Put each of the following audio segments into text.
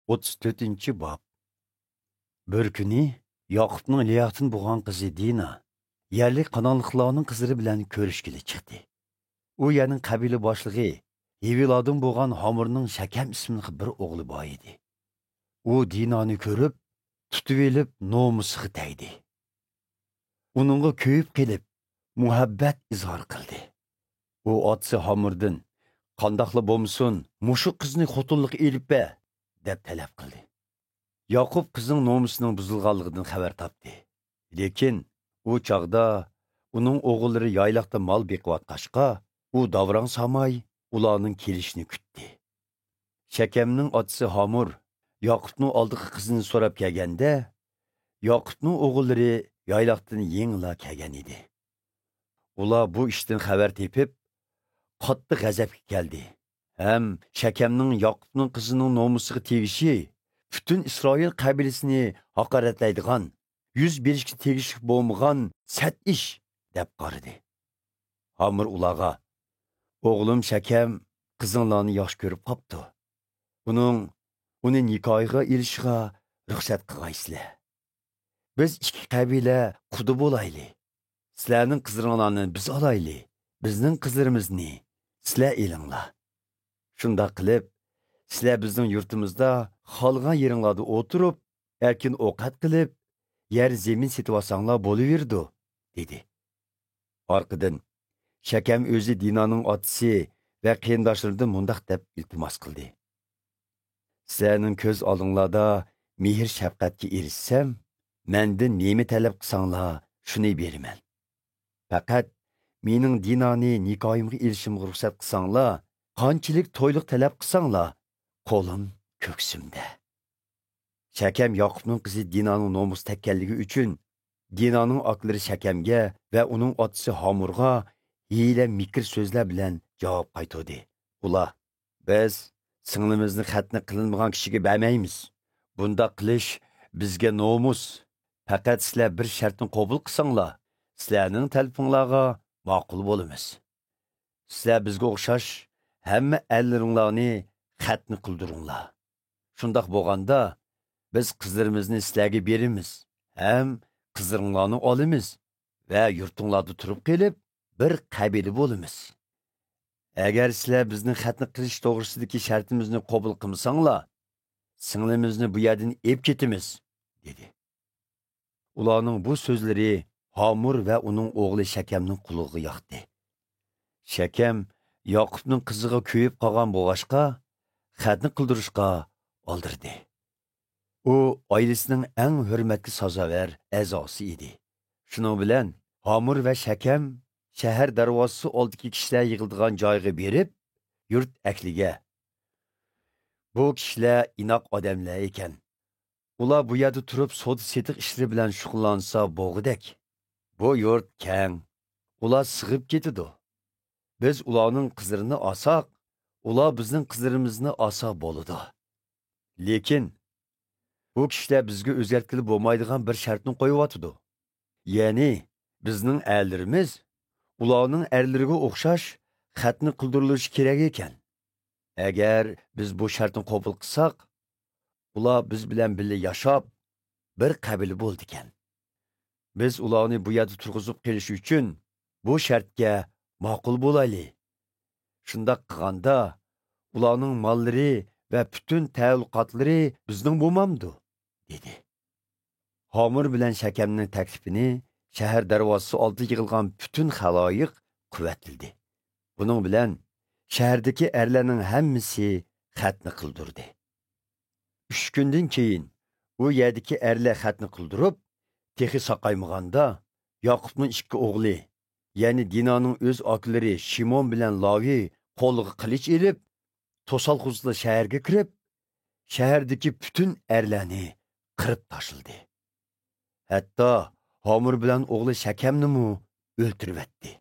34 bob. Bir kuni Yoqubning Liyatın bo'lgan qizi Dina yerlik qanonliqlarning qizlari bilan ko'rishgili chiqdi. U yerning qabila boshlig'i Heviladin bo'lgan Homurning Shakam ismli bir o'g'li bor edi. U Dinani ko'rib, tutib elib nomusiga tegdi. Uningga ko'yib kelib, muhabbat izhor qildi. U otsi Homurdan qandoqli bo'lmasin, mushu qizni xotinlik elib ber deb talab qildi. Yoqub qizning nomusining buzilganligidan xabar topdi. Lekin u chaqda uning o'g'illari yayloqda mol beqiyotqashqa, u davrang samay ularning kelishini kutdi. Shakamning otasi Homur Yoqubning oldiga qizini so'rab kelganda, Yoqubning o'g'illari yayloqdan yengla kelgan edi. Ular bu ishdan xabar tepib, qattiq g'azabga keldi. Ham Shakamning Yoqubning qizining nomusiga tegishi bütün İsrail qabilasini haqoratlaydigan, yüz berishga tegishli bo'lmagan sat ish deb qaradi. Homur ularga: "O'g'lim Shakam qizinglarni yaxshi ko'rib qopti. Uni nikohiga ilishga ruxsat qilgaysizlar. Biz ikki qabila quda bo'layli. Sizlarning qizlaringlarni biz olayli. Bizning qizlarimizni sizlar elinglar. Shunda qilib, sizlar bizning yurtimizda xalgan yeringlarda o'tirib, erkin ovqat qilib, yer zemin setib olsanglar bo'laverdi" dedi. Orqadan Shakam o'zi Dinaning otasi va qiyindoshlaridan mundaq deb iltimos qildi: "Sizlarning ko'z oldinglarda mehr shafqatga erishsam, mendan nima talab qilsanglar, shuni beraman. Faqat mening Dinani nikohimga erishimga ruxsat qilsanglar, qanchalik to'yliq talab qilsanglar, qo'lim ko'ksimda." Shakam Yoqubning qizi Dinaning nomus tekkanligi uchun Dinaning oklari Shakamga va uning otasi Homurga hiyla mikr so'zlar bilan javob qaytardi. Ular: "Biz singlimizni xatni qilinmagan kishiga bermaymiz. Bunda qilish bizga nomus. Faqat sizlar bir shartni qabul qilsanglar, sizlarning talpinglarga ma'qul bo'lamiz. Sizlar bizga o'xshash hamma allaringlarni xatni qildiringlar. Shundoq bo'lganda biz qizlarimizni sizlarga beramiz, ham qizlaringlarni olamiz va yurtinglarda turib kelib bir qabila bo'lamiz. Agar sizlar bizning xatni qilish to'g'risidagi shartimizni qabul qilmasanglar, singlimizni bu yerdan olib ketamiz" dedi. Ularning bu so'zlari Homur va uning o'g'li Shakamning quloqiga yoqdi. Shakam Yoqubning qiziga ko'yib qolgan bo'lg'achqa, xatni qildirishga oldirdi. U oilasining eng hurmatli sazovar a'zosi edi. Shuning bilan Homur va Shakam shahar darvozasi oldidagi kishilar yig'iladigan joyga berib, yurt akliga: "Bu kishilar inoq odamlar ekan. Ular bu yerda turib savdo setiq ishlari bilan shug'ullansa bo'g'idek. Bu yurt keng. Ular sig'ib ketadi. Biz ularning qizlarini olsak, ular bizning qizlarimizni olsa bo'ladi. Lekin bu kishilar bizga o'zgartkili bo'lmaydigan bir shartni qo'yib-atdi. Ya'ni bizning erlarimiz ularning erlariga o'xshash xatni qildirilishi kerak ekan. Agar biz bu shartni qabul qilsak, ular biz bilan birga yashab bir qabila bo'ldi ekan. Biz ularni bu yerda turg'izib qilish uchun bu shartga ma'qul bo'layli. Shundaq qilganda ularning mollari va butun ta'alluqotlari bizning bo'lmamdi" dedi. Homur bilan Shakamning taklifini shahar darvozasi oldida yig'ilgan butun xaloyiq quvvatladi. Buning bilan shahardagi erlarning hammasi xatni qildirdi. 3 kundan keyin u yerdagi erlar xatni qildirib, texi saqaymaganda Yoqubning ikki o'g'li, ya'ni Dinaning o'z oklari Shimon bilan Lavi qo'liga qilich elib, to'salxuzli shaharga kirib, shahardagi butun erlarni qirib tashildi. Hatto Homur bilan o'g'li Shakamni o'ltirib etdi.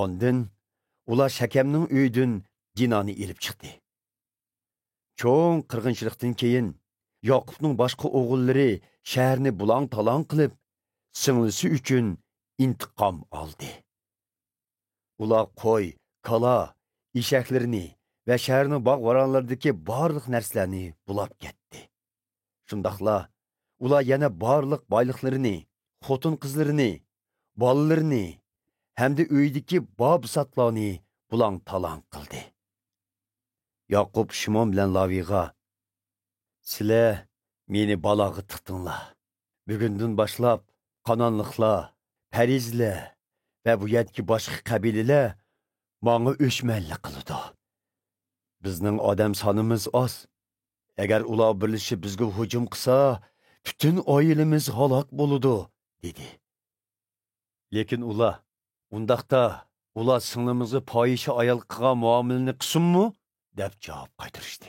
Ondan ular Shakamning uyidan Dinani elib chiqdi. Cho'ng qirg'inchilikdan keyin Yoqubning boshqa o'g'illari shaharni bulang-talang qilib, singlisi uchun intiqom oldi. Ular qo'y, kala, eshaklarni va shaharning bog' varonlaridagi barliq narsalarni bulab ketdi. Shundaqla ular yana barliq boyliqlarini, xotin qizlarini, bolalarini hamda uydagi bob-satlarni bulang talang qildi. Yaqub Shimon bilan Laviga: "Sizlar meni balog'i tiqdinglar. Bugundan boshlab Qanonliqlar, Parizlar va bu yerdagi boshqa qabilalar menga o'chmanlik qiladi. Bizning odam sonimiz oz. Agar ular birlashib bizga hujum qilsa, butun oilamiz halok bo'ladi", dedi. Lekin ular: "Undaqda ular singlimizga poyisha ayol qilgan muomalani qilsinmi?" deb javob qaytarishdi.